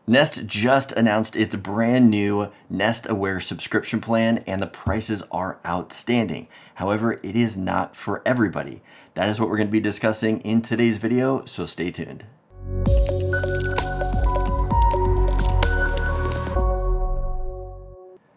Nest just announced its brand new Nest Aware subscription plan, and the prices are outstanding. However, it is not for everybody. That is what we're going to be discussing in today's video, so stay tuned.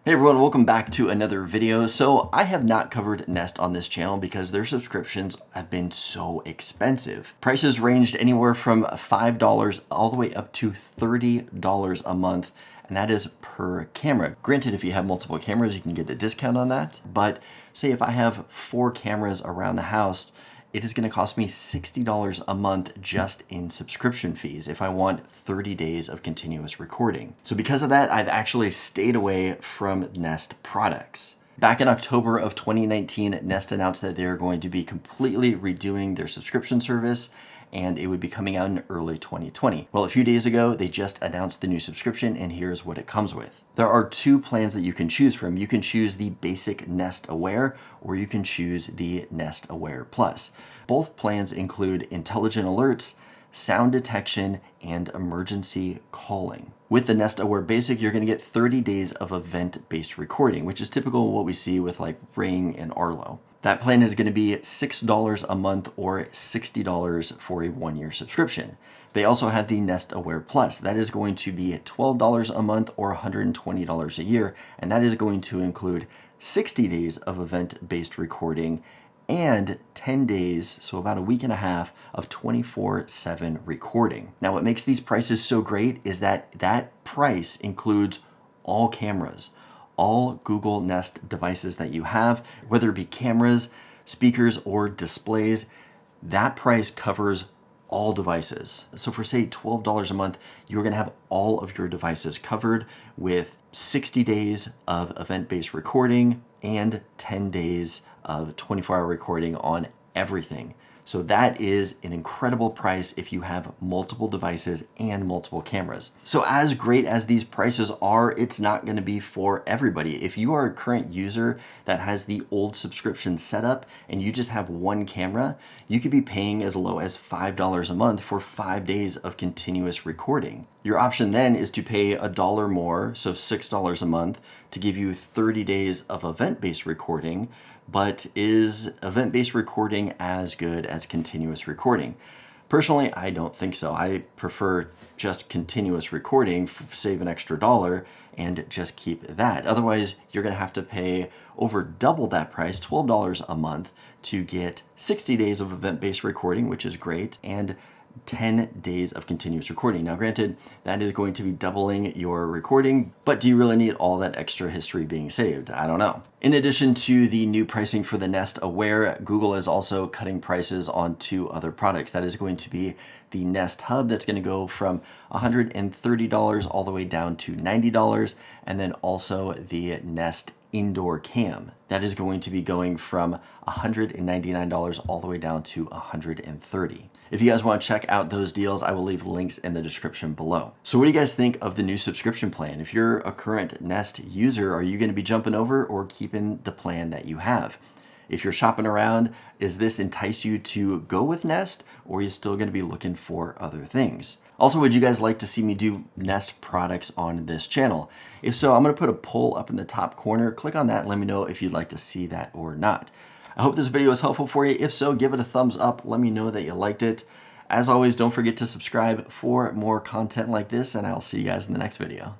Hey everyone, welcome back to another video. So I have not covered Nest on this channel because their subscriptions have been so expensive. Prices ranged anywhere from $5 all the way up to $30 a month, and that is per camera. Granted, if you have multiple cameras, you can get a discount on that. But say if I have 4 cameras around the house, it is going to cost me $60 a month just in subscription fees if I want 30 days of continuous recording. So because of that, I've actually stayed away from Nest products. Back in October of 2019, Nest announced that they're going to be completely redoing their subscription service, and it would be coming out in early 2020. Well, a few days ago, they just announced the new subscription, and here's what it comes with. There are 2 plans that you can choose from. You can choose the basic Nest Aware, or you can choose the Nest Aware Plus. Both plans include intelligent alerts, sound detection, and emergency calling. With the Nest Aware Basic, you're gonna get 30 days of event-based recording, which is typical of what we see with like Ring and Arlo. That plan is going to be $6 a month or $60 for a 1-year subscription. They also have the Nest Aware Plus. That is going to be $12 a month or $120 a year, and that is going to include 60 days of event-based recording and 10 days, so about a week and a half, of 24/7 recording. Now, what makes these prices so great is that that price includes all cameras, all Google Nest devices that you have, whether it be cameras, speakers, or displays. That price covers all devices. So for say $12 a month, you're gonna have all of your devices covered with 60 days of event-based recording and 10 days of 24-hour recording on everything. So that is an incredible price if you have multiple devices and multiple cameras. So as great as these prices are, it's not going to be for everybody. If you are a current user that has the old subscription set up and you just have 1 camera, you could be paying as low as $5 a month for 5 days of continuous recording. Your option then is to pay $1 more, so $6 a month, to give you 30 days of event-based recording. But is event-based recording as good as continuous recording? Personally, I don't think so. I prefer just continuous recording, save an extra $1, and just keep that. Otherwise, you're gonna have to pay over double that price, $12 a month, to get 60 days of event-based recording, which is great, and 10 days of continuous recording. Now, granted, that is going to be doubling your recording, but do you really need all that extra history being saved? I don't know. In addition to the new pricing for the Nest Aware, Google is also cutting prices on 2 other products. That is going to be the Nest Hub, that's going to go from $130 all the way down to $90, and then also the Nest Indoor Cam. That is going to be going from $199 all the way down to $130. If you guys want to check out those deals, I will leave links in the description below. So what do you guys think of the new subscription plan? If you're a current Nest user, are you going to be jumping over or keeping the plan that you have? If you're shopping around, is this entice you to go with Nest, or are you still going to be looking for other things? Also, would you guys like to see me do Nest products on this channel? If so, I'm going to put a poll up in the top corner. Click on that and let me know if you'd like to see that or not. I hope this video was helpful for you. If so, give it a thumbs up. Let me know that you liked it. As always, don't forget to subscribe for more content like this, and I'll see you guys in the next video.